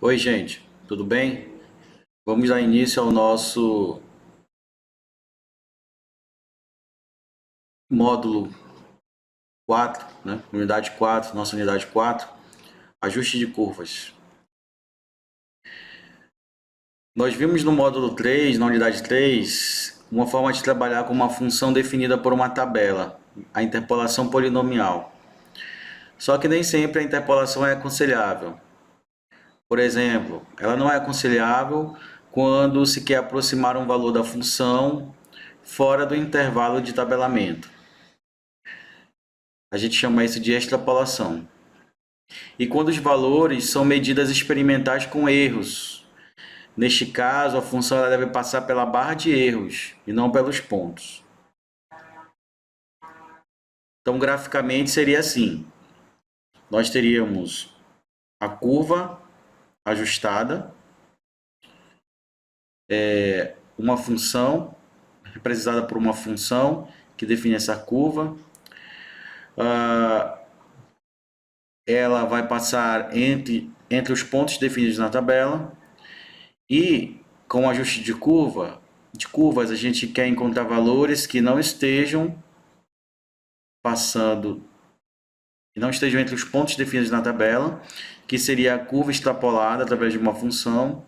Oi, gente, tudo bem? Vamos dar início ao nosso módulo 4, né? Unidade 4, nossa unidade 4, ajuste de curvas. Nós vimos no módulo 3, na unidade 3, uma forma de trabalhar com uma função definida por uma tabela, a interpolação polinomial. Só que nem sempre a interpolação é aconselhável. Por exemplo, ela não é aconselhável quando se quer aproximar um valor da função fora do intervalo de tabelamento. A gente chama isso de extrapolação. E quando os valores são medidas experimentais com erros. Neste caso, a função ela deve passar pela barra de erros e não pelos pontos. Então, graficamente seria assim. Nós teríamos a curva ajustada, uma função representada por uma função que define essa curva. Ela vai passar entre os pontos definidos na tabela. E com o ajuste de curvas, a gente quer encontrar valores que não estejam passando, que não estejam entre os pontos definidos na tabela, que seria a curva extrapolada através de uma função.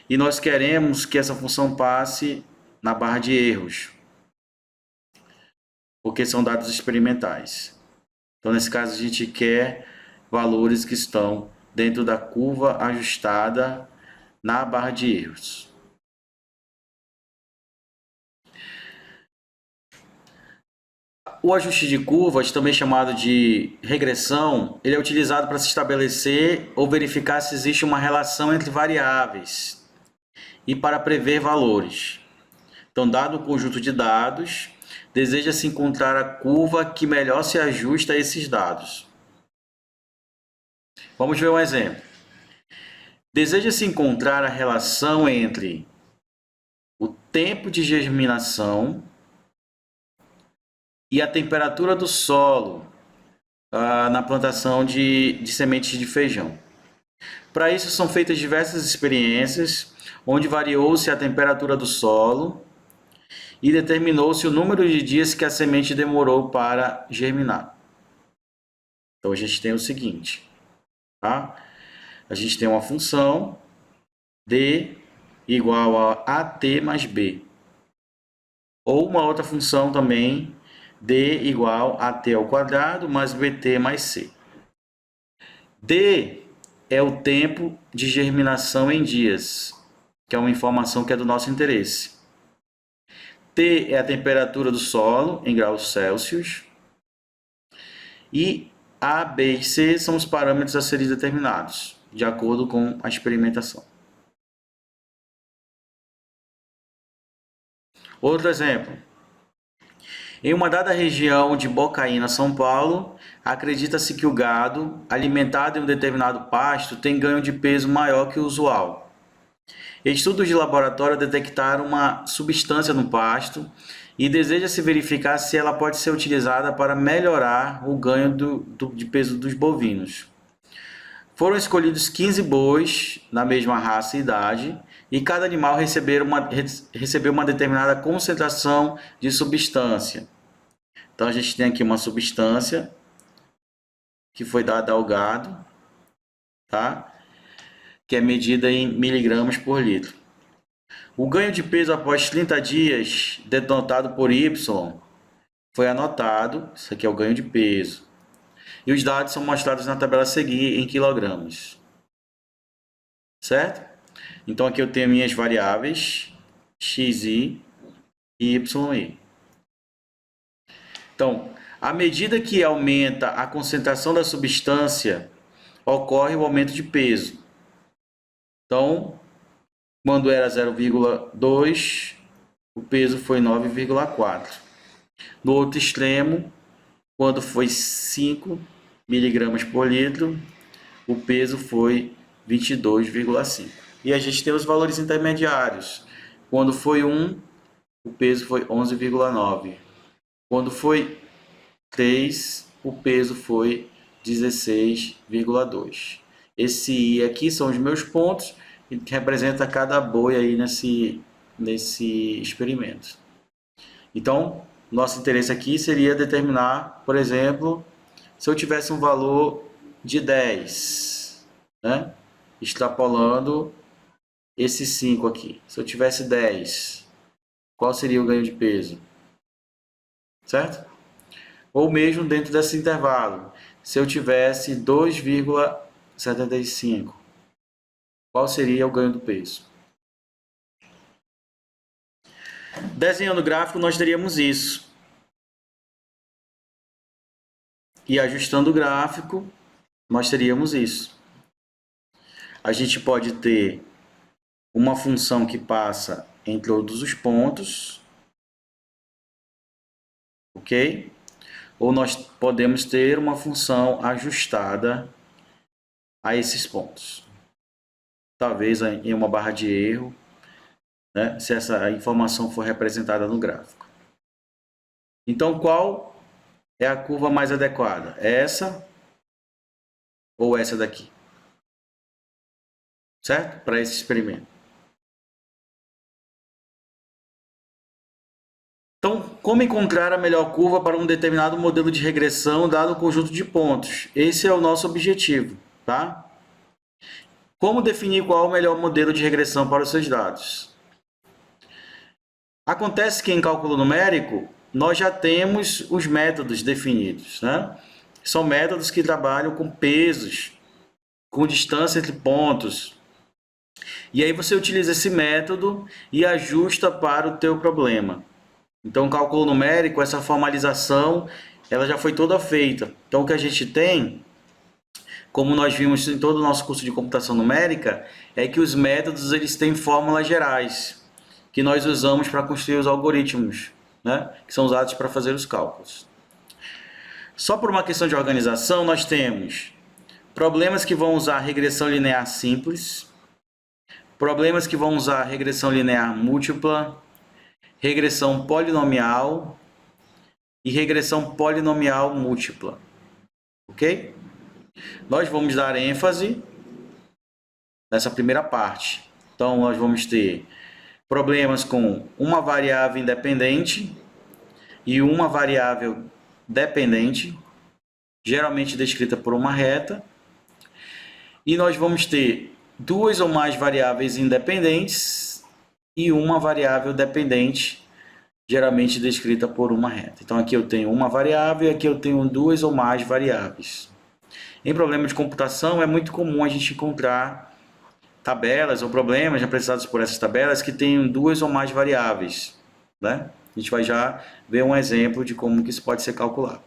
E nós queremos que essa função passe na barra de erros, porque são dados experimentais. Então, nesse caso, a gente quer valores que estão dentro da curva ajustada na barra de erros. O ajuste de curvas, também chamado de regressão, ele é utilizado para se estabelecer ou verificar se existe uma relação entre variáveis e para prever valores. Então, dado o conjunto de dados, deseja-se encontrar a curva que melhor se ajusta a esses dados. Vamos ver um exemplo. Deseja-se encontrar a relação entre o tempo de germinação e a temperatura do solo na plantação de sementes de feijão. Para isso são feitas diversas experiências, onde variou-se a temperatura do solo e determinou-se o número de dias que a semente demorou para germinar. Então a gente tem o seguinte, tá? A gente tem uma função d igual a at mais b, ou uma outra função também d igual a t ao quadrado mais bt mais c. D é o tempo de germinação em dias, que é uma informação que é do nosso interesse. T é a temperatura do solo em graus Celsius. E A, B e C são os parâmetros a serem determinados, de acordo com a experimentação. Outro exemplo. Em uma dada região de Bocaina, São Paulo, acredita-se que o gado, alimentado em um determinado pasto, tem ganho de peso maior que o usual. Estudos de laboratório detectaram uma substância no pasto e deseja-se verificar se ela pode ser utilizada para melhorar o ganho de peso dos bovinos. Foram escolhidos 15 bois na mesma raça e idade, e cada animal recebeu uma determinada concentração de substância. Então a gente tem aqui uma substância que foi dada ao gado, tá? Que é medida em miligramas por litro. O ganho de peso após 30 dias, denotado por Y, foi anotado. Isso aqui é o ganho de peso. E os dados são mostrados na tabela a seguir em quilogramas. Certo? Então aqui eu tenho minhas variáveis xi e yi. Então, à medida que aumenta a concentração da substância, ocorre o aumento de peso. Então, quando era 0,2, o peso foi 9,4. No outro extremo, quando foi 5 miligramas por litro, o peso foi 22,5. E a gente tem os valores intermediários. Quando foi 1, o peso foi 11,9. Quando foi 3, o peso foi 16,2. Esse I aqui são os meus pontos, que representa cada boi aí nesse experimento. Então, nosso interesse aqui seria determinar, por exemplo, se eu tivesse um valor de 10, né? Extrapolando esse 5 aqui. Se eu tivesse 10, qual seria o ganho de peso? Certo? Ou mesmo dentro desse intervalo, se eu tivesse 2,75, qual seria o ganho do peso? Desenhando o gráfico, nós teríamos isso. E ajustando o gráfico, nós teríamos isso. A gente pode ter uma função que passa em todos os pontos, ok? Ou nós podemos ter uma função ajustada a esses pontos. Talvez em uma barra de erro, né, se essa informação for representada no gráfico. Então, qual é a curva mais adequada? Essa ou essa daqui? Certo? Para esse experimento. Então, como encontrar a melhor curva para um determinado modelo de regressão dado o conjunto de pontos? Esse é o nosso objetivo, tá? Como definir qual é o melhor modelo de regressão para os seus dados? Acontece que em cálculo numérico, nós já temos os métodos definidos, né? São métodos que trabalham com pesos, com distância entre pontos. E aí você utiliza esse método e ajusta para o teu problema. Então, cálculo numérico, essa formalização, ela já foi toda feita. Então, o que a gente tem, como nós vimos em todo o nosso curso de computação numérica, é que os métodos eles têm fórmulas gerais que nós usamos para construir os algoritmos, né? Que são usados para fazer os cálculos. Só por uma questão de organização, nós temos problemas que vão usar regressão linear simples, problemas que vão usar regressão linear múltipla, regressão polinomial e regressão polinomial múltipla. Ok? Nós vamos dar ênfase nessa primeira parte. Então, nós vamos ter problemas com uma variável independente e uma variável dependente, geralmente descrita por uma reta. E nós vamos ter duas ou mais variáveis independentes e uma variável dependente, geralmente descrita por uma reta. Então, aqui eu tenho uma variável e aqui eu tenho duas ou mais variáveis. Em problemas de computação, é muito comum a gente encontrar tabelas ou problemas representados por essas tabelas que tenham duas ou mais variáveis, né? A gente vai já ver um exemplo de como que isso pode ser calculado.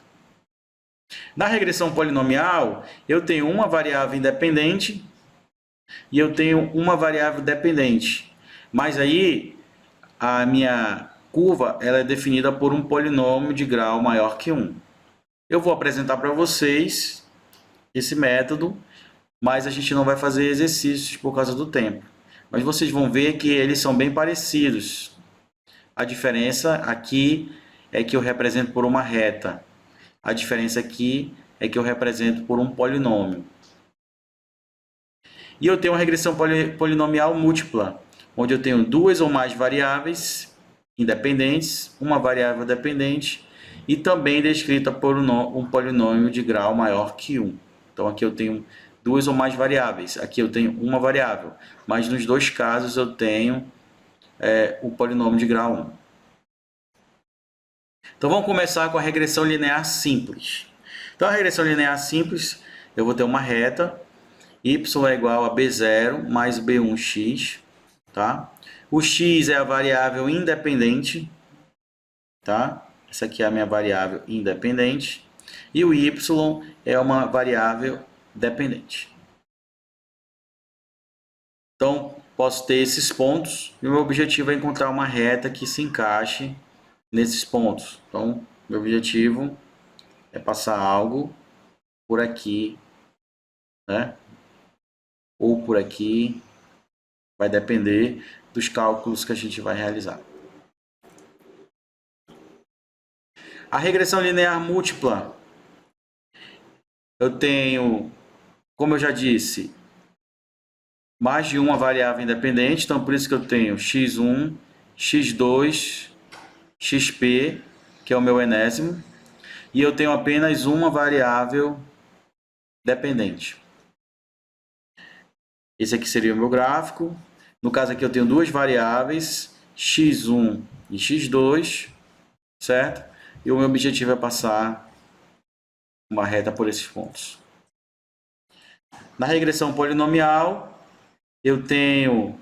Na regressão polinomial, eu tenho uma variável independente e eu tenho uma variável dependente. Mas aí, a minha curva ela é definida por um polinômio de grau maior que 1. Eu vou apresentar para vocês esse método, mas a gente não vai fazer exercícios por causa do tempo. Mas vocês vão ver que eles são bem parecidos. A diferença aqui é que eu represento por uma reta. A diferença aqui é que eu represento por um polinômio. E eu tenho uma regressão polinomial múltipla, onde eu tenho duas ou mais variáveis independentes, uma variável dependente e também descrita por um polinômio de grau maior que 1. Então, aqui eu tenho duas ou mais variáveis. Aqui eu tenho uma variável, mas nos dois casos eu tenho o polinômio de grau 1. Então, vamos começar com a regressão linear simples. Então, a regressão linear simples, eu vou ter uma reta, y é igual a b0 mais b1x, tá? O x é a variável independente, tá? Essa aqui é a minha variável independente. E o y é uma variável dependente. Então, posso ter esses pontos e o meu objetivo é encontrar uma reta que se encaixe nesses pontos. Então, meu objetivo é passar algo por aqui, né? Ou por aqui, vai depender dos cálculos que a gente vai realizar. A regressão linear múltipla, eu tenho, como eu já disse, mais de uma variável independente, então por isso que eu tenho x1, x2, xp, que é o meu enésimo, e eu tenho apenas uma variável dependente. Esse aqui seria o meu gráfico. No caso aqui eu tenho duas variáveis, x1 e x2, certo? E o meu objetivo é passar uma reta por esses pontos. Na regressão polinomial, eu tenho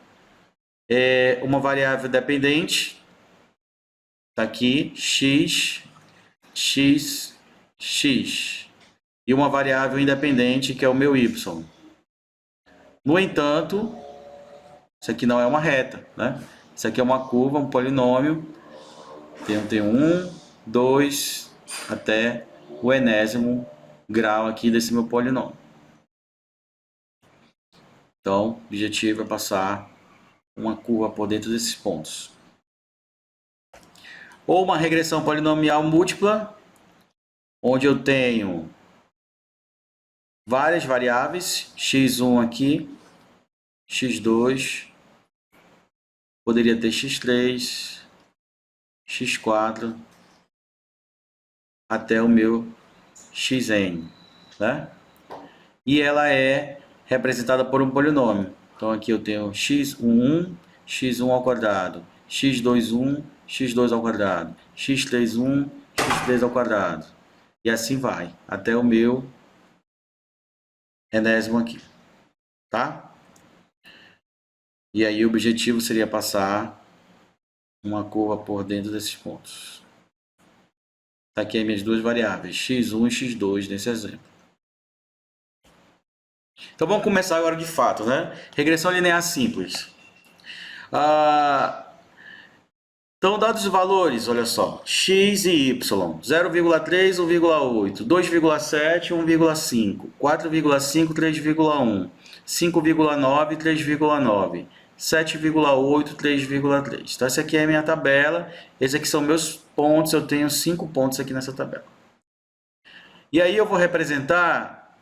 uma variável dependente, está aqui, x, x, x, e uma variável independente, que é o meu y. No entanto, isso aqui não é uma reta, né? Isso aqui é uma curva, um polinômio. Tem 1, 2, até o enésimo grau aqui desse meu polinômio. Então, o objetivo é passar uma curva por dentro desses pontos. Ou uma regressão polinomial múltipla, onde eu tenho várias variáveis, x1 aqui, x2, poderia ter x3, x4, até o meu xn, né? E ela é representada por um polinômio. Então aqui eu tenho x11, x1 ao quadrado, x21, x2 ao quadrado, x31, x3 ao quadrado. E assim vai, até o meu enésimo aqui, tá? E aí o objetivo seria passar uma curva por dentro desses pontos. Tá aqui as minhas duas variáveis, x1 e x2 nesse exemplo. Então vamos começar agora de fato, né? Regressão linear simples. Então, dados os valores, olha só, x e y, 0,3, 1,8, 2,7, 1,5, 4,5, 3,1, 5,9, 3,9, 7,8, 3,3. Então, essa aqui é a minha tabela, esses aqui são meus pontos, eu tenho 5 pontos aqui nessa tabela. E aí eu vou representar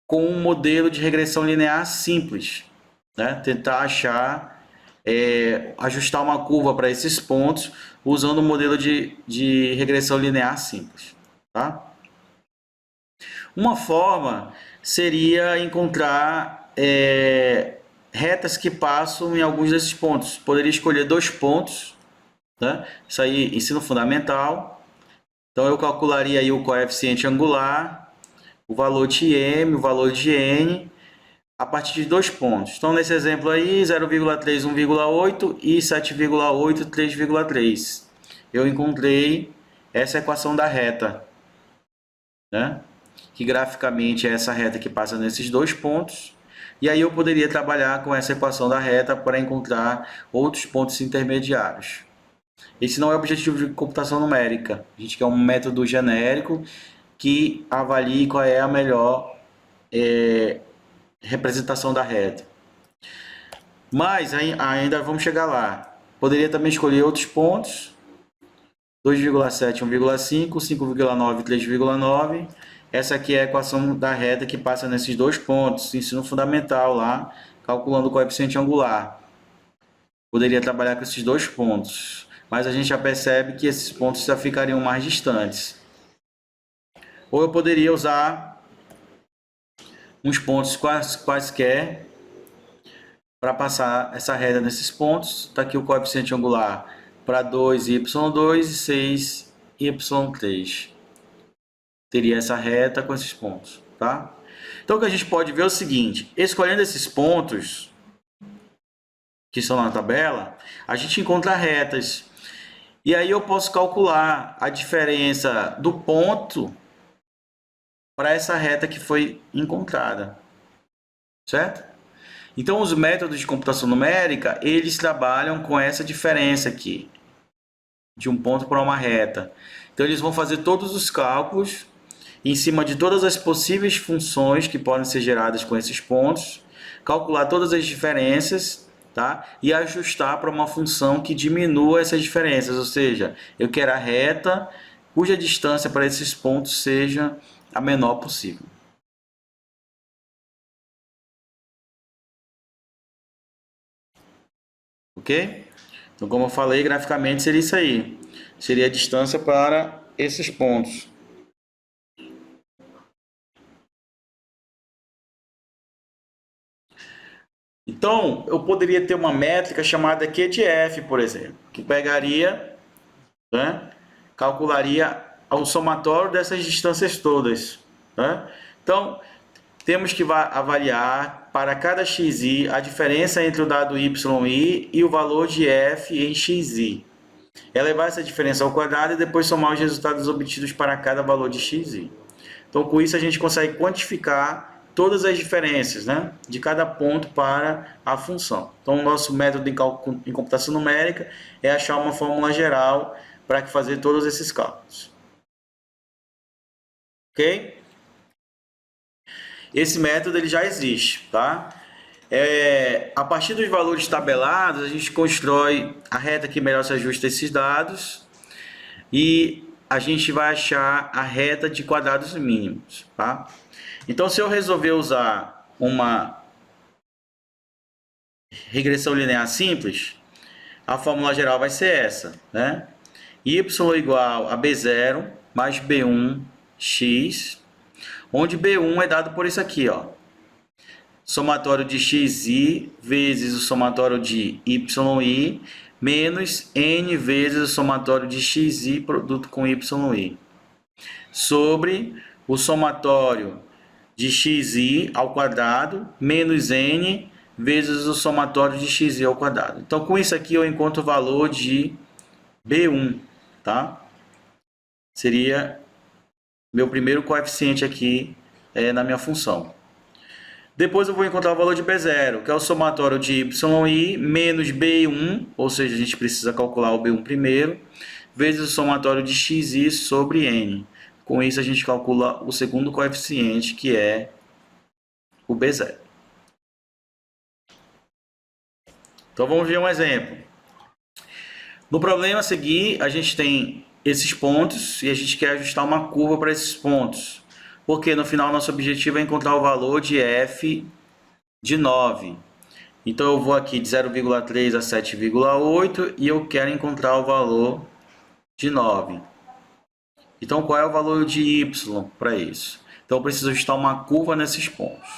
com um modelo de regressão linear simples, né? Tentar achar, ajustar uma curva para esses pontos usando o modelo de regressão linear simples, tá? Uma forma seria encontrar retas que passam em alguns desses pontos. Poderia escolher 2 pontos, né? Isso aí, ensino fundamental. Então eu calcularia aí o coeficiente angular, o valor de m, o valor de n, a partir de 2 pontos. Então, nesse exemplo aí, 0,3, 1,8 e 7,8, 3,3. Eu encontrei essa equação da reta, né? Que graficamente é essa reta que passa nesses 2 pontos. E aí eu poderia trabalhar com essa equação da reta para encontrar outros pontos intermediários. Esse não é o objetivo de computação numérica. A gente quer um método genérico que avalie qual é a melhor representação da reta. Mas ainda vamos chegar lá. Poderia também escolher outros pontos. 2,7, 1,5, 5,9, 3,9. Essa aqui é a equação da reta que passa nesses 2 pontos. Ensino fundamental lá, calculando o coeficiente angular. Poderia trabalhar com esses 2 pontos. Mas a gente já percebe que esses pontos já ficariam mais distantes. Ou eu poderia usar uns pontos quaisquer para passar essa reta nesses pontos. Está aqui o coeficiente angular para 2y2 e 6y3. Teria essa reta com esses pontos, tá? Então o que a gente pode ver é o seguinte, escolhendo esses pontos que estão na tabela, a gente encontra retas. E aí eu posso calcular a diferença do ponto para essa reta que foi encontrada, certo? Então, os métodos de computação numérica, eles trabalham com essa diferença aqui, de um ponto para uma reta. Então, eles vão fazer todos os cálculos em cima de todas as possíveis funções que podem ser geradas com esses pontos, calcular todas as diferenças, tá? E ajustar para uma função que diminua essas diferenças, ou seja, eu quero a reta cuja distância para esses pontos seja a menor possível. ok? Então, como eu falei, graficamente seria isso aí. Seria a distância para esses pontos. Então, eu poderia ter uma métrica chamada Q de F, por exemplo, que pegaria, né, calcularia o somatório dessas distâncias todas. Né? Então, temos que avaliar para cada xi a diferença entre o dado yi e o valor de f em xi. Elevar essa diferença ao quadrado e depois somar os resultados obtidos para cada valor de xi. Então, com isso, a gente consegue quantificar todas as diferenças, né, de cada ponto para a função. Então, o nosso método em computação numérica é achar uma fórmula geral para fazer todos esses cálculos. Ok? Esse método ele já existe, tá? A partir dos valores tabelados, a gente constrói a reta que melhor se ajusta a esses dados e a gente vai achar a reta de quadrados mínimos, tá? Então, se eu resolver usar uma regressão linear simples, a fórmula geral vai ser essa, né? Y igual a B0 mais B1x, onde B1 é dado por isso aqui, ó. Somatório de xi vezes o somatório de yi menos n vezes o somatório de xi produto com yi sobre o somatório de xi ao quadrado menos n vezes o somatório de xi ao quadrado. Então, com isso aqui eu encontro o valor de B1, tá? Seria meu primeiro coeficiente aqui na minha função. Depois eu vou encontrar o valor de B0, que é o somatório de yi menos B1, ou seja, a gente precisa calcular o B1 primeiro, vezes o somatório de xi sobre n. Com isso a gente calcula o segundo coeficiente, que é o B0. Então vamos ver um exemplo. No problema a seguir, a gente tem esses pontos e a gente quer ajustar uma curva para esses pontos. Porque no final nosso objetivo é encontrar o valor de f de 9. Então eu vou aqui de 0,3 a 7,8 e eu quero encontrar o valor de 9. Então qual é o valor de y para isso? Então eu preciso ajustar uma curva nesses pontos.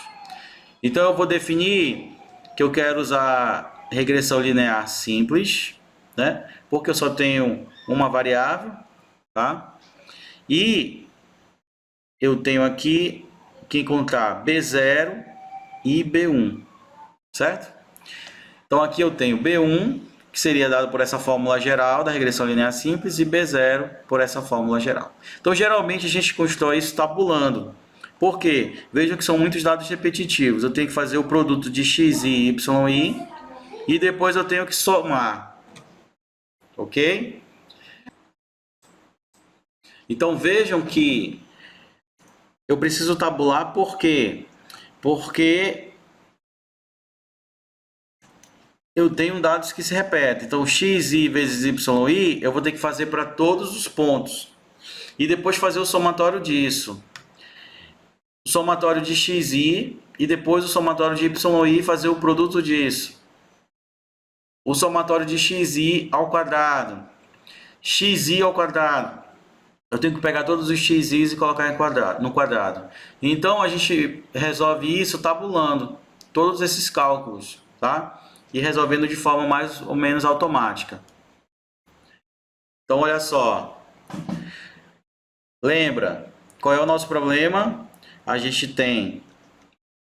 Então eu vou definir que eu quero usar regressão linear simples, né? Porque eu só tenho uma variável, tá? E eu tenho aqui que encontrar B0 e B1, certo? Então aqui eu tenho B1, que seria dado por essa fórmula geral da regressão linear simples, e B0 por essa fórmula geral. Então geralmente a gente constrói isso tabulando. Por quê? Vejam que são muitos dados repetitivos. Eu tenho que fazer o produto de x e yi e depois eu tenho que somar. Ok? Então vejam que eu preciso tabular por quê? Porque eu tenho dados que se repetem. Então, xi vezes yi, eu vou ter que fazer para todos os pontos. E depois fazer o somatório disso. O somatório de xi e depois o somatório de yi e fazer o produto disso. O somatório de xi ao quadrado. Xi ao quadrado. Eu tenho que pegar todos os x's e colocar no quadrado. Então, a gente resolve isso tabulando todos esses cálculos, tá? E resolvendo de forma mais ou menos automática. Então, olha só. Lembra, qual é o nosso problema? A gente tem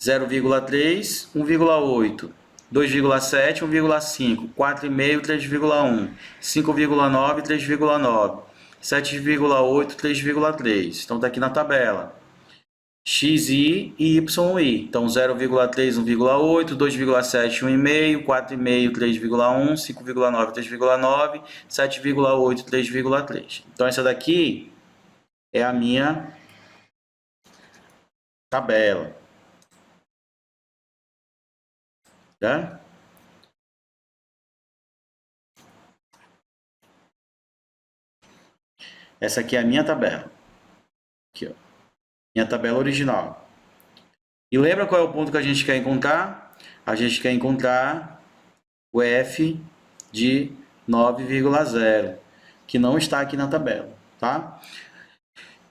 0,3, 1,8, 2,7, 1,5, 4,5, 3,1, 5,9, 3,9. 7,8, 3,3. Então, está aqui na tabela. XI e YI. Então, 0,3, 1,8, 2,7, 1,5, 4,5, 3,1, 5,9, 3,9, 7,8, 3,3. Então, essa daqui é a minha tabela. Tá? Essa aqui é a minha tabela. Aqui, ó. Minha tabela original. E lembra qual é o ponto que a gente quer encontrar? A gente quer encontrar o f de 9,0, que não está aqui na tabela, tá?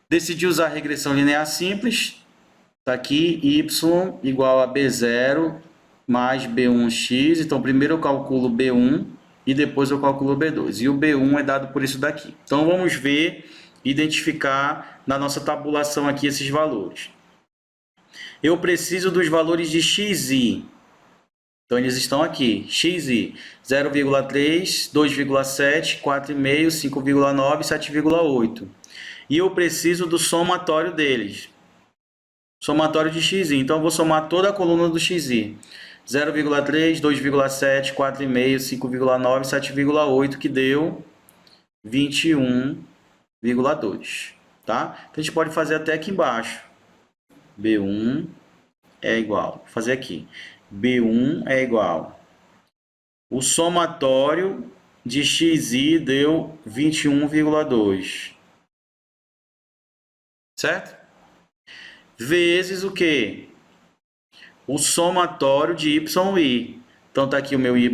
Decidi usar a regressão linear simples, está aqui y igual a B0 mais B1x, então primeiro eu calculo B1 e depois eu calculo B2, e o B1 é dado por isso daqui. Então vamos ver, identificar na nossa tabulação aqui esses valores. Eu preciso dos valores de xi. Então, eles estão aqui. xi, 0,3, 2,7, 4,5, 5,9, 7,8. E eu preciso do somatório deles. Somatório de xi. Então, eu vou somar toda a coluna do xi. 0,3, 2,7, 4,5, 5,9, 7,8, que deu 21,2. Tá? Então, a gente pode fazer até aqui embaixo. B1 é igual. Vou fazer aqui. B1 é igual. O somatório de xi deu 21,2. Certo? Vezes o quê? O somatório de yi. Então, está aqui o meu yi.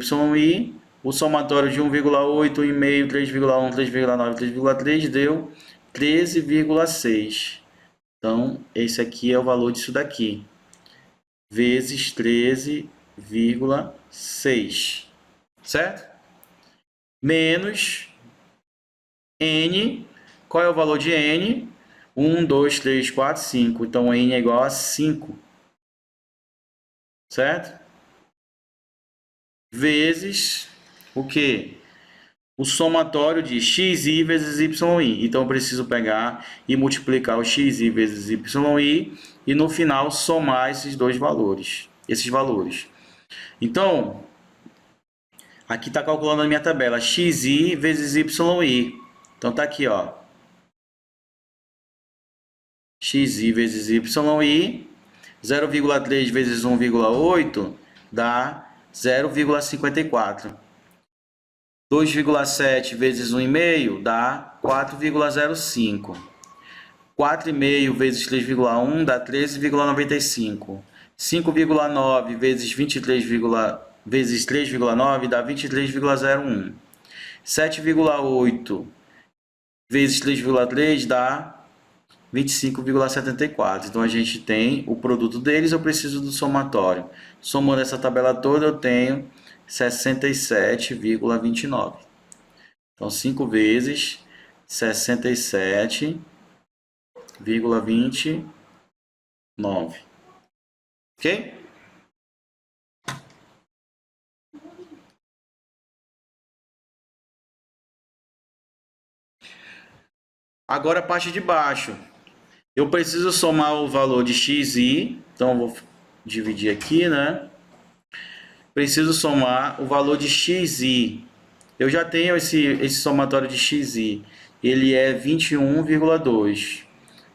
O somatório de 1,8, 1,5, 3,1, 3,9, 3,3 deu 13,6. Então, esse aqui é o valor disso daqui. Vezes 13,6. Certo? Menos n. Qual é o valor de n? 1, 2, 3, 4, 5. Então, n é igual a 5. Certo? Vezes o quê? O somatório de xi vezes yi. Então, eu preciso pegar e multiplicar o xi vezes yi e, no final, somar esses dois valores. Então, aqui está calculando a minha tabela. Xi vezes yi. Então, está aqui, ó. Xi vezes yi. 0,3 vezes 1,8 dá 0,54. 2,7 vezes 1,5 dá 4,05. 4,5 vezes 3,1 dá 13,95. 5,9 vezes 23, vezes 3,9 dá 23,01. 7,8 vezes 3,3 dá 25,74. Então, a gente tem o produto deles, eu preciso do somatório. Somando essa tabela toda, eu tenho 67,29. Então, 5 vezes 67,29. Ok? Agora a parte de baixo. Eu preciso somar o valor de xi. Então, eu vou dividir aqui, né? Preciso somar o valor de xi. Eu já tenho esse somatório de xi. Ele é 21,2.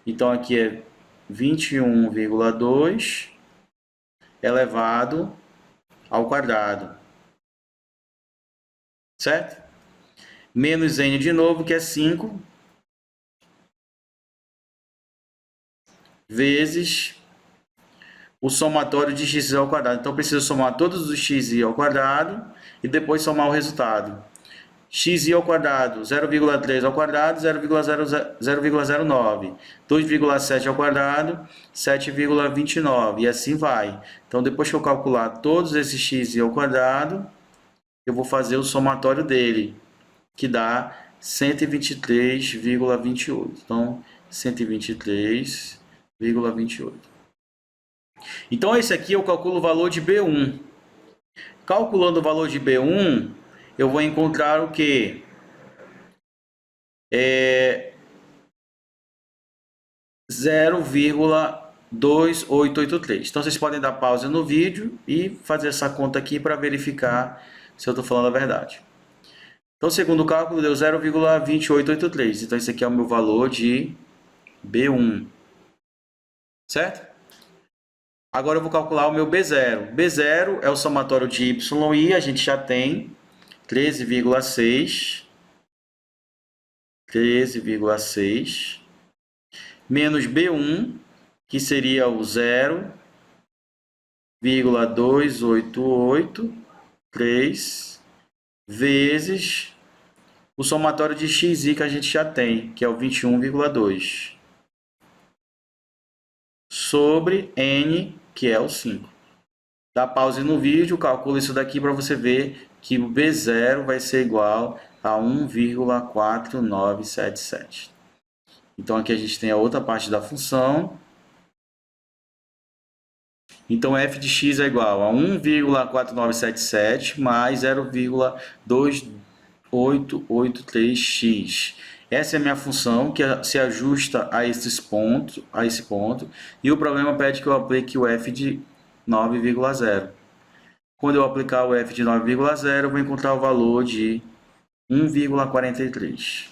Então, aqui é 21,2 elevado ao quadrado. Certo? Menos n de novo, que é 5. Vezes o somatório de x ao quadrado. Então, eu preciso somar todos os x ao quadrado e depois somar o resultado. X ao quadrado, 0,3 ao quadrado, 0,09. 2,7 ao quadrado, 7,29. E assim vai. Então, depois que eu calcular todos esses x ao quadrado, eu vou fazer o somatório dele, que dá 123,28. Então, 123,28. Então, esse aqui eu calculo o valor de B1. Calculando o valor de B1, eu vou encontrar o quê? 0,2883. Então, vocês podem dar pausa no vídeo e fazer essa conta aqui para verificar se eu estou falando a verdade. Então, segundo o cálculo, deu 0,2883. Então, esse aqui é o meu valor de B1. Certo? Agora eu vou calcular o meu B0. B0 é o somatório de y e i, a gente já tem 13,6. 13,6. Menos B1, que seria o 0,2883 vezes o somatório de xi que a gente já tem, que é o 21,2, sobre n, que é o 5. Dá pause no vídeo, calcula isso daqui para você ver que o B0 vai ser igual a 1,4977. Então aqui a gente tem a outra parte da função. Então f de x é igual a 1,4977 mais 0,2883x. Essa é a minha função que se ajusta a esse ponto, e o problema pede que eu aplique o f de 9,0. Quando eu aplicar o f de 9,0, eu vou encontrar o valor de 1,43.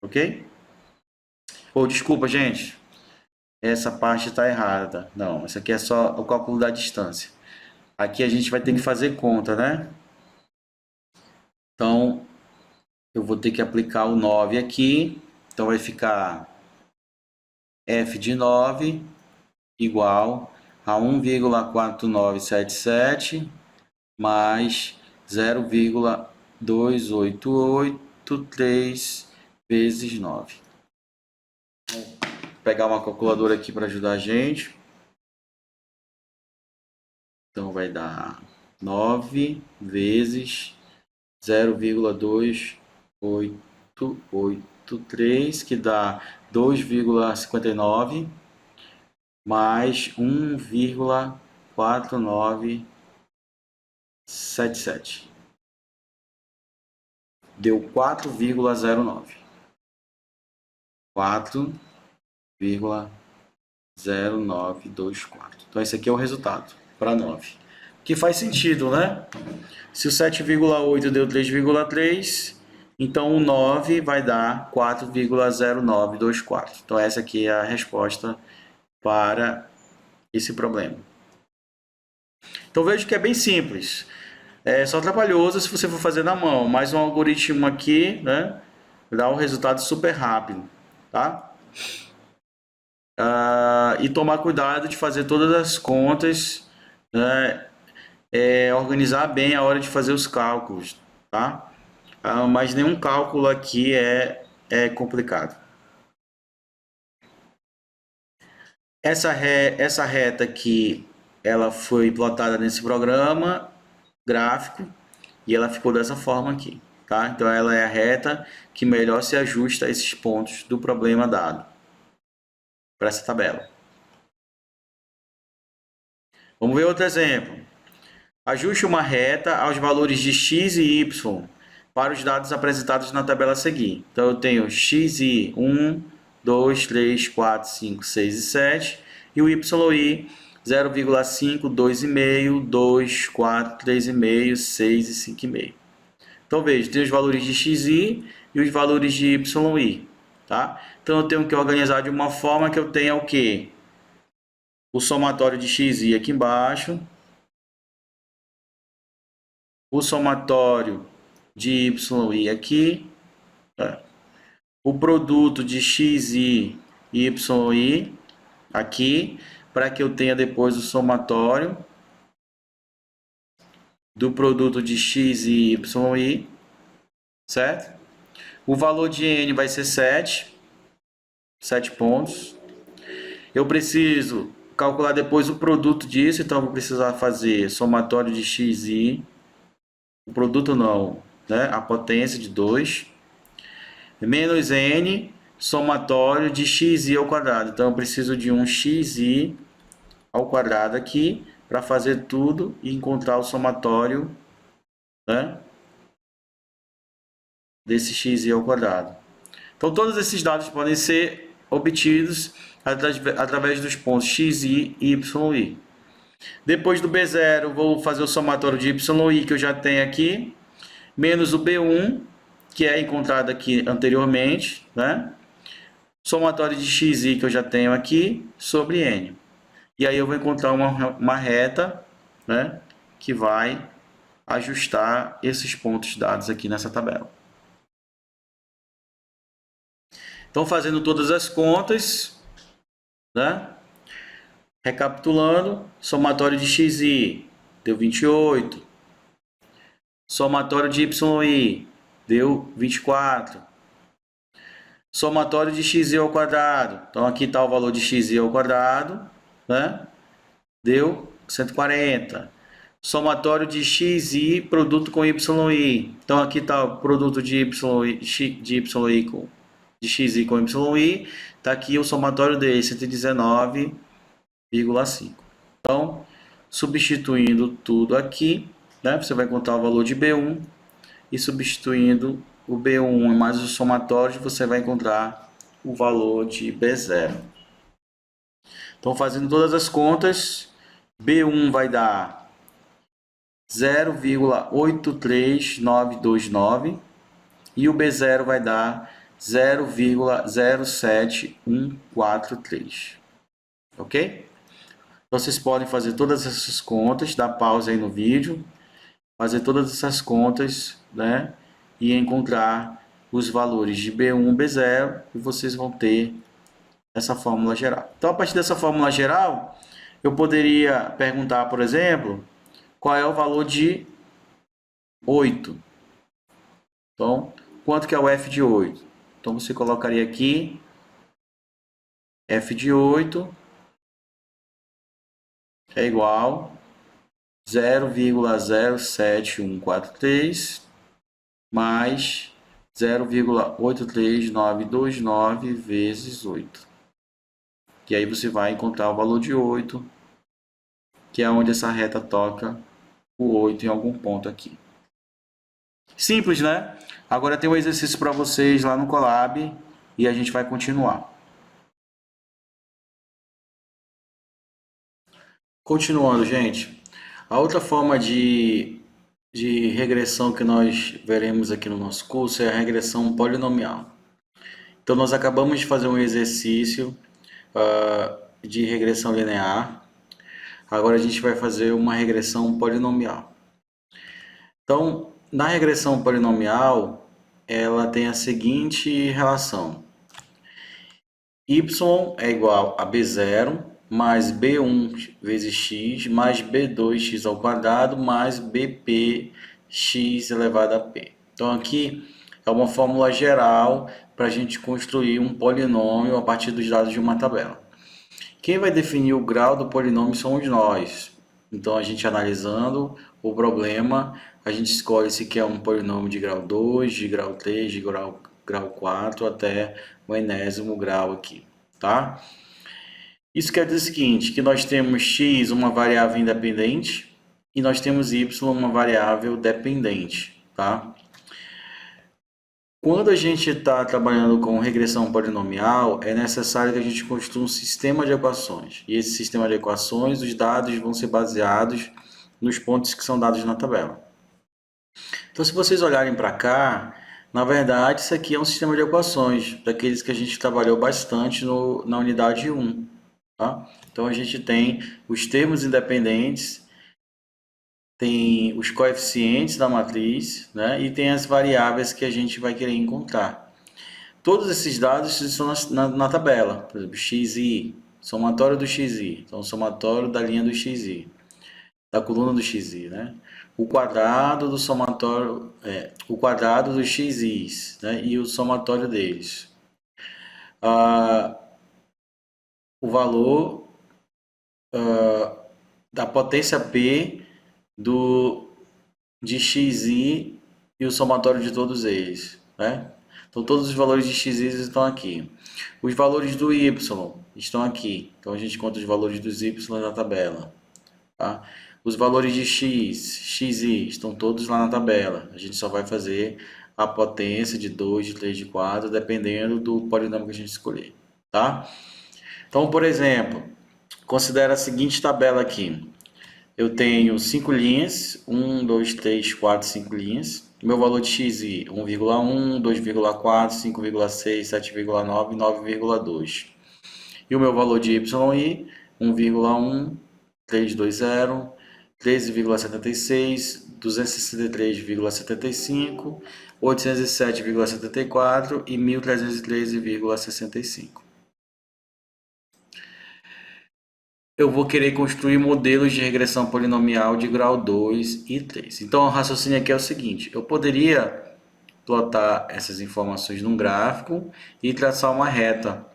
Ok? Ou desculpa, gente. Essa parte está errada. Não, isso aqui é só o cálculo da distância. Aqui a gente vai ter que fazer conta, né? Então, eu vou ter que aplicar o 9 aqui. Então, vai ficar f de 9 igual a 1,4977 mais 0,2883 vezes 9. Vou pegar uma calculadora aqui para ajudar a gente. Então, vai dar 9 vezes 0,2883, que dá 2,59, mais 1,4977. Deu 4,09. 4,0924. Então, esse aqui é o resultado para 9. Que faz sentido, né? Se o 7,8 deu 3,3, então o 9 vai dar 4,0924. Então essa aqui é a resposta para esse problema. Então veja que é bem simples. É só trabalhoso se você for fazer na mão, mas um algoritmo aqui, né, dá um resultado super rápido, tá? E tomar cuidado de fazer todas as contas, né, organizar bem a hora de fazer os cálculos, tá? Mas nenhum cálculo aqui é complicado. Essa reta aqui, ela foi plotada nesse programa gráfico e ela ficou dessa forma aqui, tá? Então ela é a reta que melhor se ajusta a esses pontos do problema dado para essa tabela. Vamos ver outro exemplo. Ajuste uma reta aos valores de x e y para os dados apresentados na tabela a seguir. Então eu tenho xi 1, 2, 3, 4, 5, 6 e 7 e o yi 0,5, 2,5, 2, 4, 3,5, 6 e 5,5. Então veja, tem os valores de xi e os valores de yi, tá? Então eu tenho que organizar de uma forma que eu tenha o quê? O somatório de xi aqui embaixo, o somatório de yi aqui, tá? O produto de xi e yi aqui, para que eu tenha depois o somatório do produto de x e yi, certo? O valor de n vai ser 7 pontos. Eu preciso calcular depois o produto disso, então eu vou precisar fazer somatório de xi, o produto não, né? A potência de 2, menos n, somatório de xi ao quadrado. Então eu preciso de um xi ao quadrado aqui para fazer tudo e encontrar o somatório, né, desse xi ao quadrado. Então todos esses dados podem ser obtidos através dos pontos xi e yi. Depois do B0, vou fazer o somatório de yi que eu já tenho aqui, menos o B1, que é encontrado aqui anteriormente, né? Somatório de xi que eu já tenho aqui, sobre n. E aí eu vou encontrar uma reta, né, que vai ajustar esses pontos dados aqui nessa tabela. Então, fazendo todas as contas, né? Recapitulando, somatório de xi deu 28, Somatório de YI deu 24. Somatório de XI ao quadrado. Então aqui está o valor de XI ao quadrado, né? Deu 140. Somatório de XI produto com YI. Então aqui está o produto de YI com de XI com YI. Está aqui o somatório dele, 119,5. Então, substituindo tudo aqui, né? Você vai encontrar o valor de B1 e substituindo o B1 mais os somatórios, você vai encontrar o valor de B0. Então, fazendo todas as contas, B1 vai dar 0,83929 e o B0 vai dar 0,07143. Ok? Então, vocês podem fazer todas essas contas, dar pausa aí no vídeo, fazer todas essas contas, né? E encontrar os valores de B1 e B0 e vocês vão ter essa fórmula geral. Então, a partir dessa fórmula geral, eu poderia perguntar, por exemplo, qual é o valor de 8. Então, quanto que é o f de 8? Então, você colocaria aqui f de 8 é igual a 0,07143 mais 0,83929 vezes 8. E aí você vai encontrar o valor de 8, que é onde essa reta toca o 8 em algum ponto aqui. Simples, né? Agora tem um exercício para vocês lá no Colab e a gente vai continuar. Continuando, gente. A outra forma de regressão que nós veremos aqui no nosso curso é a regressão polinomial. Então, nós acabamos de fazer um exercício de regressão linear. Agora a gente vai fazer uma regressão polinomial. Então, na regressão polinomial, ela tem a seguinte relação. Y é igual a B0 mais B1 vezes x mais B2x ao quadrado mais BPx elevado a p. Então, aqui é uma fórmula geral para a gente construir um polinômio a partir dos dados de uma tabela. Quem vai definir o grau do polinômio somos nós. Então, a gente analisando o problema, a gente escolhe se quer um polinômio de grau 2, de grau 3, de grau 4, até o enésimo grau aqui, tá? Isso quer dizer o seguinte, que nós temos x, uma variável independente, e nós temos y, uma variável dependente, tá? Quando a gente está trabalhando com regressão polinomial, é necessário que a gente construa um sistema de equações. E esse sistema de equações, os dados vão ser baseados nos pontos que são dados na tabela. Então, se vocês olharem para cá, na verdade, isso aqui é um sistema de equações, daqueles que a gente trabalhou bastante na unidade 1. Tá? Então, a gente tem os termos independentes, tem os coeficientes da matriz, né? E tem as variáveis que a gente vai querer encontrar. Todos esses dados estão na tabela, por exemplo, xi, somatório do xi, então somatório da linha do xi, da coluna do xi, né? O quadrado do somatório, o quadrado dos xis, né? E o somatório deles. O valor da potência P de xi e o somatório de todos eles, né? Então, todos os valores de xi estão aqui. Os valores do y estão aqui. Então, a gente conta os valores dos y na tabela. Tá? Os valores de xi estão todos lá na tabela. A gente só vai fazer a potência de 2, de 3, de 4, dependendo do polinômio que a gente escolher. Tá? Então, por exemplo, considera a seguinte tabela aqui. Eu tenho 5 linhas, 1, 2, 3, 4, 5 linhas. Meu valor de xi, 1,1, 2,4, 5,6, 7,9, 9,2. E o meu valor de yi, 1,1, 320, 13,76, 263,75, 807,74 e 1.313,65. eu vou querer construir modelos de regressão polinomial de grau 2 e 3. Então, o raciocínio aqui é o seguinte: eu poderia plotar essas informações num gráfico e traçar uma reta,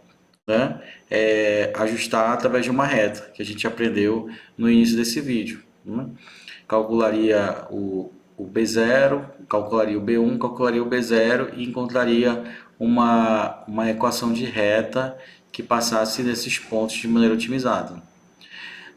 né? Ajustar através de uma reta, que a gente aprendeu no início desse vídeo, né? Calcularia o B0, calcularia o B1, calcularia o B0 e encontraria uma equação de reta que passasse desses pontos de maneira otimizada.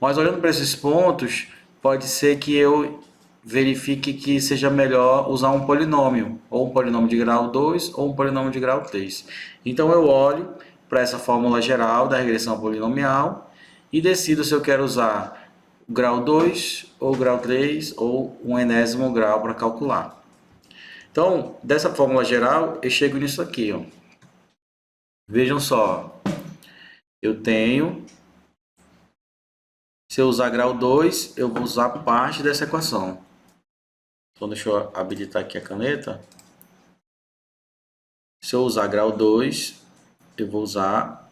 Mas olhando para esses pontos, pode ser que eu verifique que seja melhor usar um polinômio, ou um polinômio de grau 2 ou um polinômio de grau 3. Então eu olho para essa fórmula geral da regressão polinomial e decido se eu quero usar o grau 2 ou o grau 3 ou um enésimo grau para calcular. Então, dessa fórmula geral, eu chego nisso aqui, ó. Vejam só, eu tenho, se eu usar grau 2, eu vou usar parte dessa equação. Então, deixa eu habilitar aqui a caneta. Se eu usar grau 2, eu vou usar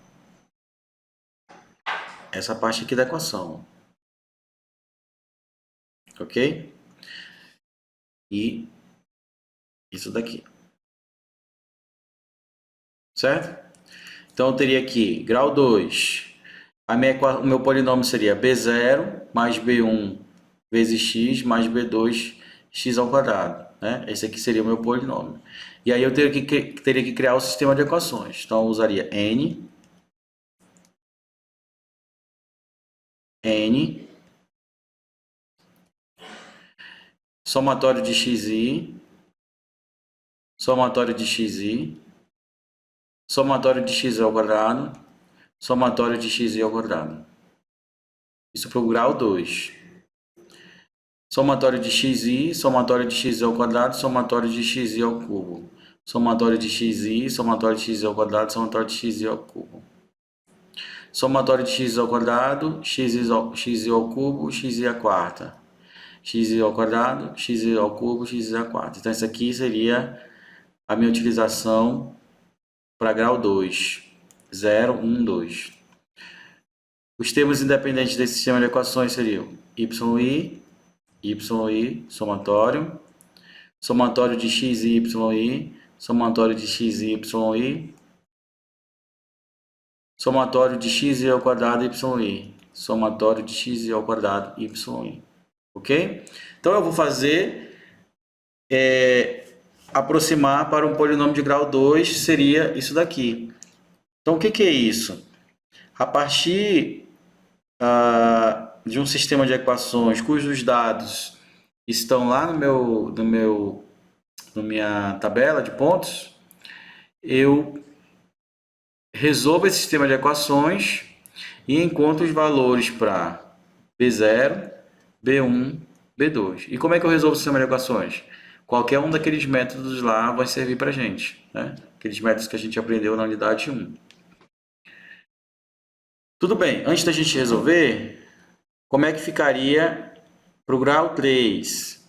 essa parte aqui da equação. Ok? E isso daqui. Certo? Então, eu teria aqui grau 2. O meu polinômio seria B0 mais B1 vezes x mais B2 x ao quadrado, né? Esse aqui seria o meu polinômio. E aí eu teria que criar o sistema de equações. Então eu usaria n somatório de xi, somatório de xi, somatório de x ao quadrado, somatório de xi ao quadrado. Isso para o grau 2. Somatório de xi, somatório de x ao quadrado, somatório de xi ao cubo. Somatório de xi, somatório de x ao quadrado, somatório de xi ao cubo. Somatório de x ao quadrado, x ao cubo, x à quarta. X ao quadrado, x ao cubo, x à quarta. Então, isso aqui seria a minha utilização para grau 2. 0, 1, 2. Os termos independentes desse sistema de equações seriam y, somatório, somatório de x e y, somatório de x e y, somatório de x ao quadrado y, somatório de x ao quadrado y. Ok? Então eu vou fazer aproximar para um polinômio de grau 2 seria isso daqui. Então o que é isso? A partir de um sistema de equações cujos dados estão lá na minha tabela de pontos, eu resolvo esse sistema de equações e encontro os valores para B0, B1, B2. E como é que eu resolvo o sistema de equações? Qualquer um daqueles métodos lá vai servir para a gente, né? Aqueles métodos que a gente aprendeu na unidade 1. Tudo bem, antes da gente resolver, como é que ficaria para o grau 3?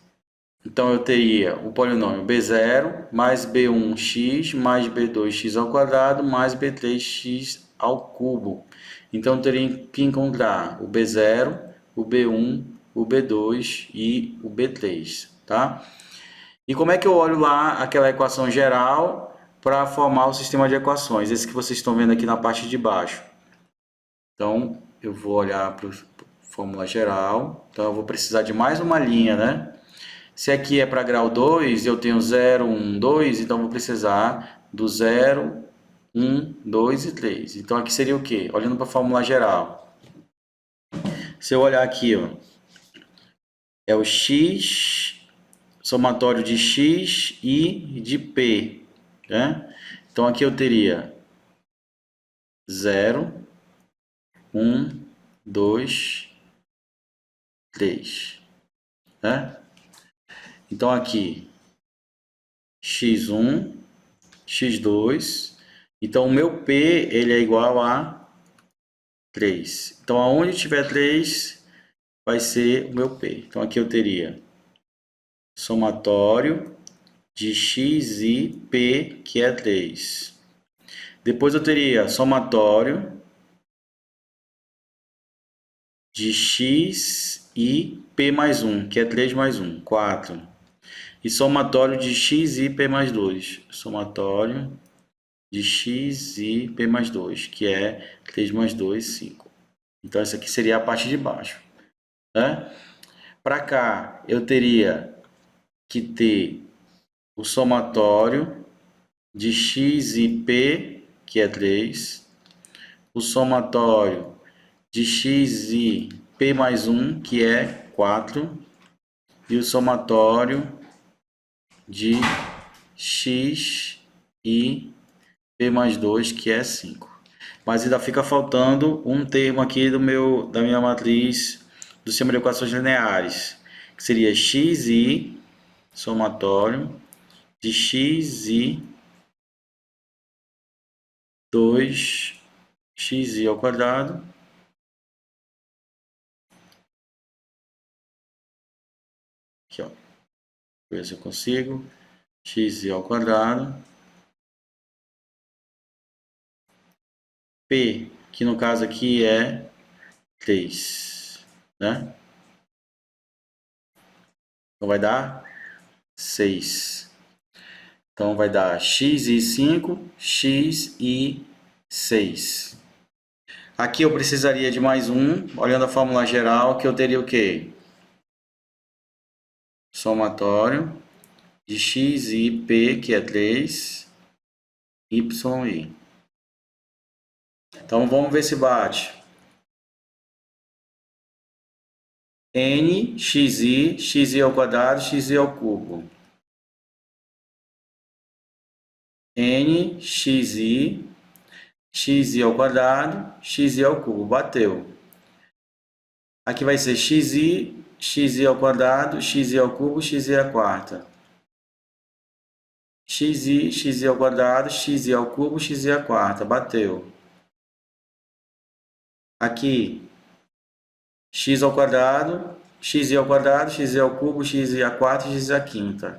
Então, eu teria o polinômio B0 mais B1x mais B2x ao quadrado mais B3x ao cubo. Então, eu teria que encontrar o B0, o B1, o B2 e o B3, tá? E como é que eu olho lá aquela equação geral para formar o sistema de equações? Esse que vocês estão vendo aqui na parte de baixo. Então, eu vou olhar para a fórmula geral. Então, eu vou precisar de mais uma linha, né? Se aqui é para grau 2, eu tenho 0, 1, 2, então vou precisar do 0, 1, 2 e 3. Então aqui seria o quê? Olhando para a fórmula geral. Se eu olhar aqui, ó, é o x, somatório de x e de p, né? Então aqui eu teria 0, 1, 2, 3, né? Então aqui x1, x2, então o meu P ele é igual a 3. Então aonde tiver 3 vai ser o meu P. Então aqui eu teria somatório de x e P, que é 3. Depois eu teria somatório de x e p mais 1, que é 3 mais 1, 4. E somatório de x e p mais 2. Somatório de x e p mais 2, que é 3 mais 2, 5. Então, essa aqui seria a parte de baixo. Né? Para cá, eu teria que ter o somatório de x e p, que é 3. O somatório de x e p mais 1, que é 4. E o somatório de x e p mais 2, que é 5. Mas ainda fica faltando um termo aqui da minha matriz do sistema de equações lineares, que seria xi, somatório de xi 2 xi ao quadrado aqui, ó. Ver se eu consigo. Xi ao quadrado p, que no caso aqui é 3, né? Então vai dar 6. Então vai dar x e 5, x e 6. Aqui eu precisaria de mais um, olhando a fórmula geral, que eu teria o quê? Somatório de x e p, que é 3, y. Então vamos ver se bate. N, xi ao quadrado, xi ao cubo. N, xi ao quadrado, xi ao cubo. Bateu. Aqui vai ser xi ao quadrado, xi ao cubo, xi à quarta. Xi ao quadrado, xi ao cubo, xi à quarta. Bateu. Aqui, x ao quadrado, xi ao quadrado, xi ao cubo, xi à quarta, xi à quinta.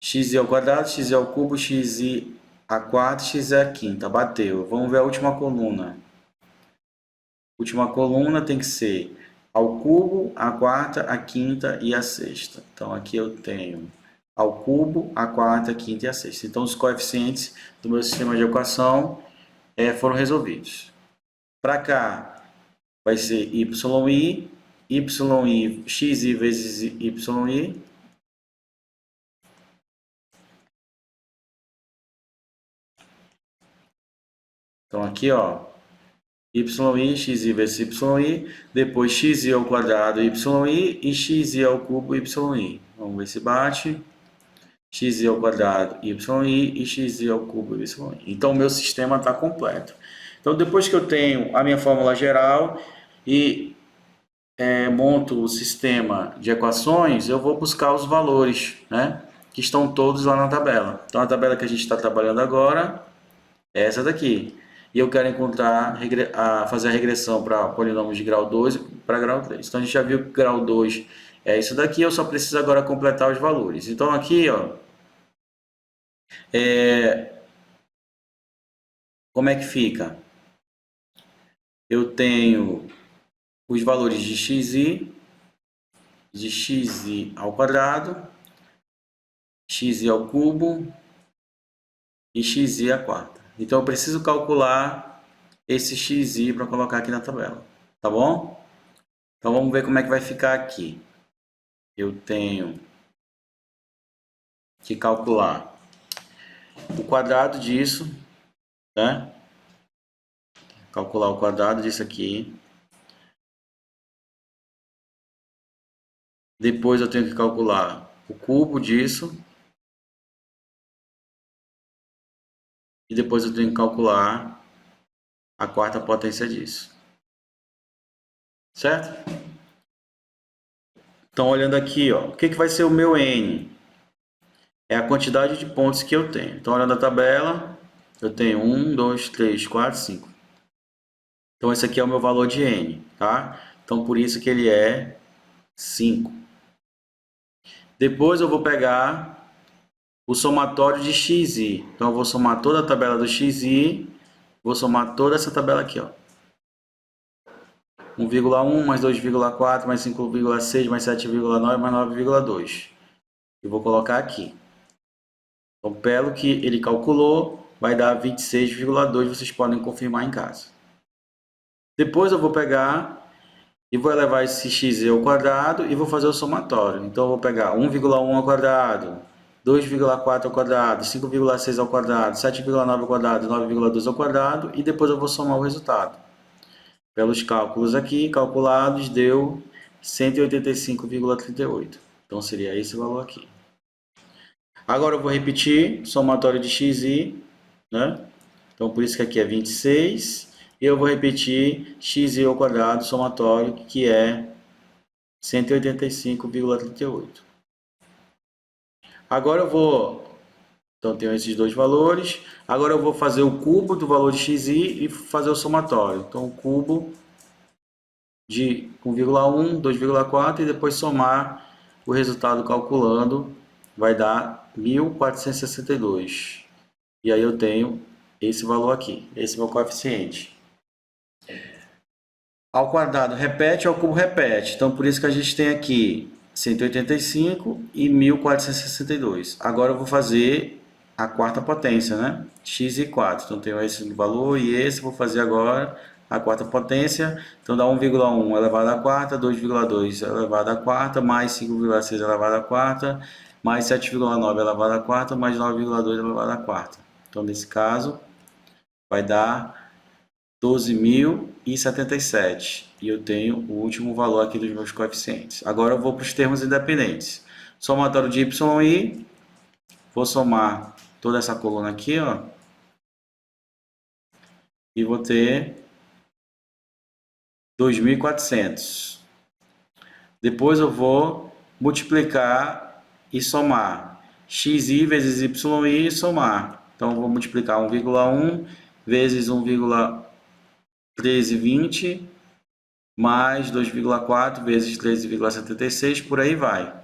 X ao quadrado, x ao cubo, x à quarta, x à quinta. Bateu. Vamos ver a última coluna. Última coluna tem que ser ao cubo, a quarta, a quinta e a sexta. Então, aqui eu tenho ao cubo, a quarta, a quinta e a sexta. Então, os coeficientes do meu sistema de equação foram resolvidos. Para cá, vai ser yi, xi vezes yi. Então, aqui, ó, yi, xi vezes yi, depois xi ao quadrado, yi, e xi ao cubo, yi. Vamos ver se bate. Xi ao quadrado, yi, e xi ao cubo, yi. Então, o meu sistema está completo. Então, depois que eu tenho a minha fórmula geral e monto o sistema de equações, eu vou buscar os valores, né, que estão todos lá na tabela. Então, a tabela que a gente está trabalhando agora é essa daqui. E eu quero encontrar, fazer a regressão para polinômios de grau 2 e para grau 3. Então, a gente já viu que grau 2 é isso daqui, eu só preciso agora completar os valores. Então, aqui, ó, como é que fica? Eu tenho os valores de xi ao quadrado, xi ao cubo e xi à quarta. Então, eu preciso calcular esse xi para colocar aqui na tabela, tá bom? Então, vamos ver como é que vai ficar aqui. Eu tenho que calcular o quadrado disso, né? Calcular o quadrado disso aqui. Depois eu tenho que calcular o cubo disso. E depois eu tenho que calcular a quarta potência disso. Certo? Então, olhando aqui, ó, o que vai ser o meu N? É a quantidade de pontos que eu tenho. Então, olhando a tabela, eu tenho 1, 2, 3, 4, 5. Então, esse aqui é o meu valor de N, tá? Então, por isso que ele é 5. Depois eu vou pegar o somatório de xi. Então, eu vou somar toda a tabela do xi, vou somar toda essa tabela aqui, ó. 1,1 mais 2,4 mais 5,6 mais 7,9 mais 9,2. Eu vou colocar aqui. Então, pelo que ele calculou, vai dar 26,2. Vocês podem confirmar em casa. Depois eu vou pegar e vou elevar esse x ao quadrado e vou fazer o somatório. Então, eu vou pegar 1,1 ao quadrado, 2,4 ao quadrado, 5,6 ao quadrado, 7,9 ao quadrado, 9,2 ao quadrado e depois eu vou somar o resultado. Pelos cálculos aqui, calculados, deu 185,38. Então, seria esse valor aqui. Agora eu vou repetir somatório de xi, né? Então, por isso que aqui é 26. E eu vou repetir xi ao quadrado somatório, que é 185,38. Agora eu vou... Então, tenho esses dois valores. Agora eu vou fazer o cubo do valor de xi e fazer o somatório. Então, o cubo de 1,1, 2,4 e depois somar o resultado calculando, vai dar 1.462. E aí eu tenho esse valor aqui, esse é o meu coeficiente. Ao quadrado repete, ao cubo repete. Então, por isso que a gente tem aqui 185 e 1.462. Agora eu vou fazer a quarta potência, né? X e 4. Então, tenho esse valor e esse. Vou fazer agora a quarta potência. Então, dá 1,1 elevado à quarta, 2,2 elevado à quarta, mais 5,6 elevado à quarta, mais 7,9 elevado à quarta, mais 9,2 elevado à quarta. Então, nesse caso, vai dar 12.077. E eu tenho o último valor aqui dos meus coeficientes. Agora eu vou para os termos independentes. Somatório de y e i. Vou somar toda essa coluna aqui, ó. E vou ter 2.400. Depois eu vou multiplicar e somar. xi vezes yi e somar. Então eu vou multiplicar 1,1 vezes 1,1320 mais 2,4 vezes 13,76, por aí vai.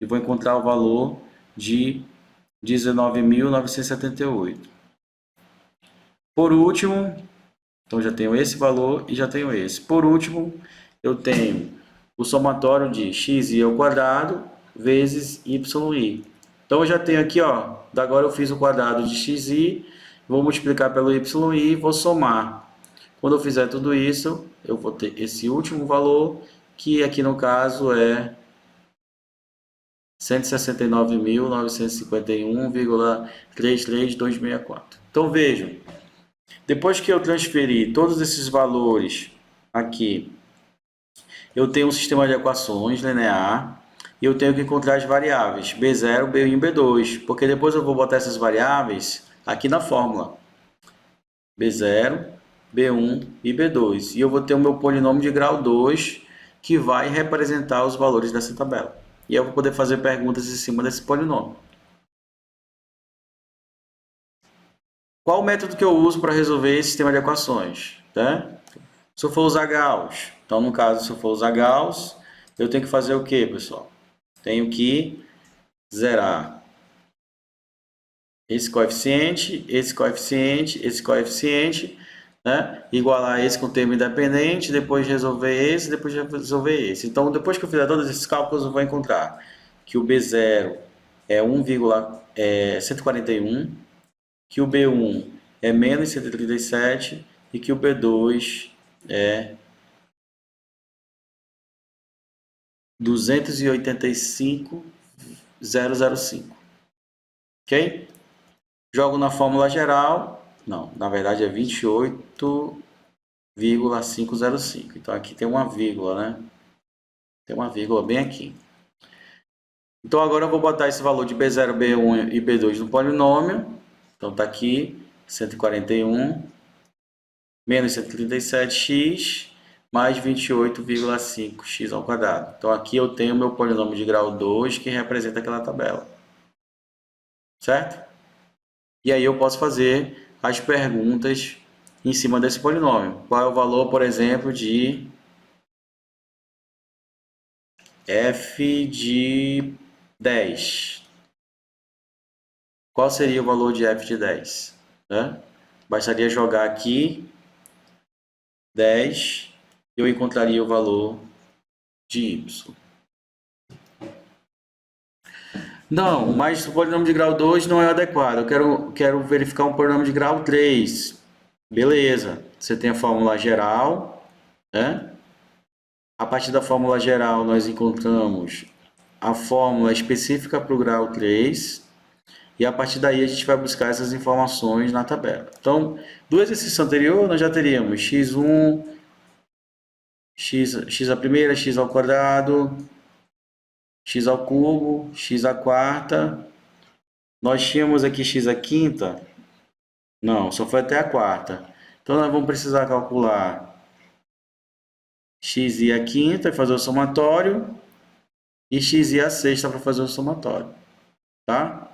E vou encontrar o valor de 19.978. Por último, então já tenho esse valor e já tenho esse. Por último, eu tenho o somatório de xi ao quadrado vezes yi. Então eu já tenho aqui, ó, agora eu fiz o quadrado de xi, vou multiplicar pelo yi e vou somar. Quando eu fizer tudo isso, eu vou ter esse último valor, que aqui no caso é 169.951,33264. Então vejam, depois que eu transferir todos esses valores aqui, eu tenho um sistema de equações linear e eu tenho que encontrar as variáveis B0, B1 e B2, porque depois eu vou botar essas variáveis aqui na fórmula. B0, B1 e B2. E eu vou ter o meu polinômio de grau 2, que vai representar os valores dessa tabela. E eu vou poder fazer perguntas em cima desse polinômio. Qual o método que eu uso para resolver esse sistema de equações? Tá? Se eu for usar Gauss, então no caso, se eu for usar Gauss, eu tenho que fazer o que, pessoal? Tenho que zerar esse coeficiente, esse coeficiente, esse coeficiente, né? Igualar esse com termo independente, depois resolver esse, depois resolver esse. Então, depois que eu fizer todos esses cálculos, eu vou encontrar que o B0 é 1,141, que o B1 é menos 137 e que o B2 é 285,005. Ok? Jogo na fórmula geral. Não, na verdade é 28,505. Então aqui tem uma vírgula, né? Tem uma vírgula bem aqui. Então agora eu vou botar esse valor de B0, B1 e B2 no polinômio. Então está aqui 141 menos 137x mais 28,5x ao quadrado. Então aqui eu tenho o meu polinômio de grau 2 que representa aquela tabela. Certo? E aí eu posso fazer as perguntas em cima desse polinômio. Qual é o valor, por exemplo, de f de 10? Qual seria o valor de f de 10? Né? Bastaria jogar aqui 10 eu encontraria o valor de y. Não, mas o polinômio de grau 2 não é adequado. Eu quero verificar um polinômio de grau 3. Beleza. Você tem a fórmula geral, né? A partir da fórmula geral, nós encontramos a fórmula específica para o grau 3. E a partir daí a gente vai buscar essas informações na tabela. Então, do exercício anterior, nós já teríamos x1, x a primeira, x ao quadrado, x ao cubo, x à quarta. Nós tínhamos aqui x à quinta? Não, só foi até a quarta. Então, nós vamos precisar calcular x e a quinta e fazer o somatório. E x e a sexta para fazer o somatório. Tá?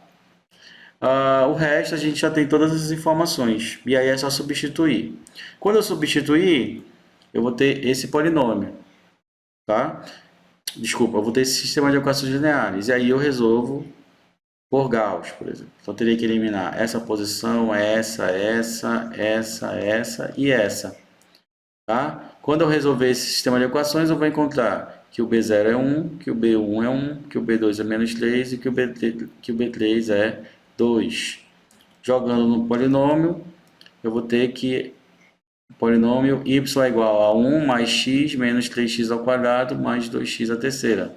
O resto a gente já tem todas as informações. E aí é só substituir. Quando eu substituir, eu vou ter esse polinômio. Tá? Desculpa, eu vou ter esse sistema de equações lineares. E aí eu resolvo por Gauss, por exemplo. Então, eu teria que eliminar essa posição, essa e essa. Tá? Quando eu resolver esse sistema de equações, eu vou encontrar que o B0 é 1, que o B1 é 1, que o B2 é menos 3 e que o B3 é 2. Jogando no polinômio, eu vou ter que o polinômio y é igual a 1 mais x menos 3x ao quadrado mais 2x à terceira.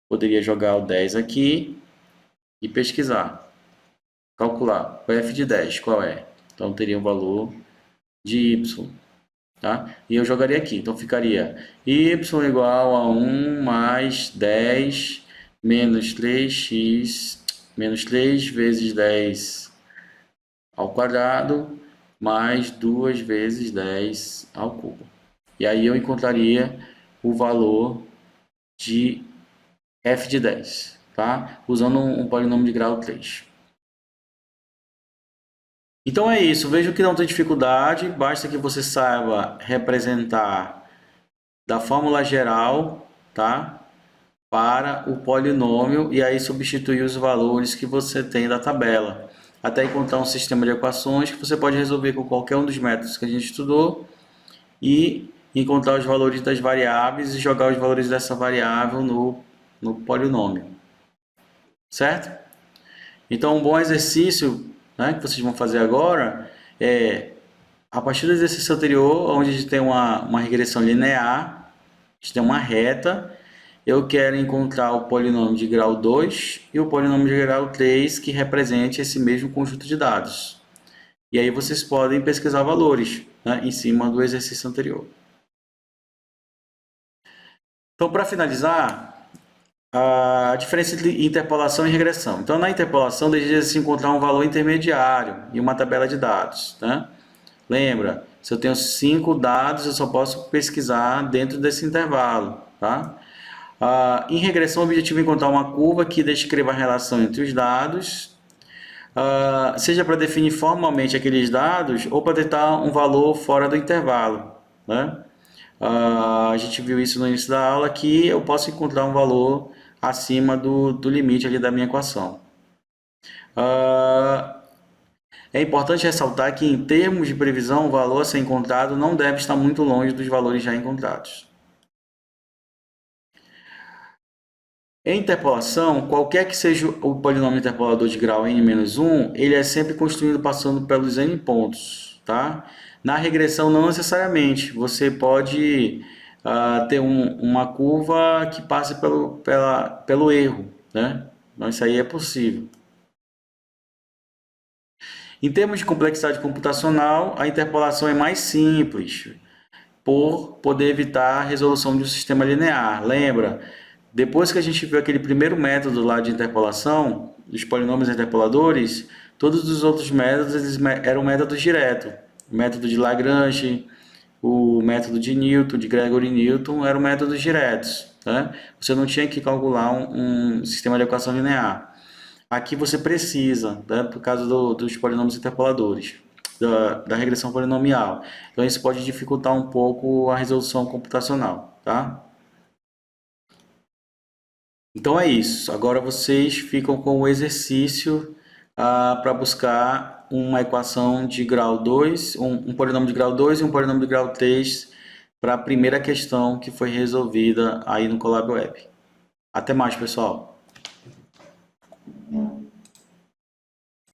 Poderia jogar o 10 aqui e pesquisar. Calcular. O f de 10 qual é? Então, teria o valor de y. Tá? E eu jogaria aqui. Então, ficaria y igual a 1 mais 10 menos 3x menos 3 vezes 10 ao quadrado mais 2 vezes 10 ao cubo. E aí eu encontraria o valor de f de 10, tá? Usando um polinômio de grau 3. Então é isso, vejo que não tem dificuldade, basta que você saiba representar da fórmula geral, tá? Para o polinômio e aí substituir os valores que você tem da tabela, até encontrar um sistema de equações que você pode resolver com qualquer um dos métodos que a gente estudou e encontrar os valores das variáveis e jogar os valores dessa variável no polinômio, certo? Então, um bom exercício, né, que vocês vão fazer agora é, a partir do exercício anterior, onde a gente tem uma regressão linear, a gente tem uma reta, eu quero encontrar o polinômio de grau 2 e o polinômio de grau 3 que represente esse mesmo conjunto de dados. E aí vocês podem pesquisar valores, né, em cima do exercício anterior. Então, para finalizar, a diferença entre interpolação e regressão. Então, na interpolação, deseja-se encontrar um valor intermediário em uma tabela de dados. Né? Lembra, se eu tenho 5 dados, eu só posso pesquisar dentro desse intervalo. Tá? Em regressão, o objetivo é encontrar uma curva que descreva a relação entre os dados, seja para definir formalmente aqueles dados ou para tentar um valor fora do intervalo. Né? A gente viu isso no início da aula, que eu posso encontrar um valor acima do limite ali da minha equação. É importante ressaltar que, em termos de previsão, o valor a ser encontrado não deve estar muito longe dos valores já encontrados. Em interpolação, qualquer que seja o polinômio interpolador de grau n-1, ele é sempre construído passando pelos n pontos. Tá? Na regressão, não necessariamente. Você pode ter uma curva que passe pelo erro. Né? Então, isso aí é possível. Em termos de complexidade computacional, a interpolação é mais simples, por poder evitar a resolução de um sistema linear. Lembra? Depois que a gente viu aquele primeiro método lá de interpolação, dos polinômios interpoladores, todos os outros métodos eram métodos diretos. O método de Lagrange, o método de Newton, de Gregory Newton, eram métodos diretos. Tá? Você não tinha que calcular um sistema de equação linear. Aqui você precisa, né, por causa dos polinômios interpoladores, da regressão polinomial. Então isso pode dificultar um pouco a resolução computacional. Tá? Então é isso. Agora vocês ficam com o exercício para buscar uma equação de grau 2, um polinômio de grau 2 e um polinômio de grau 3 para a primeira questão que foi resolvida aí no Colab Web. Até mais, pessoal!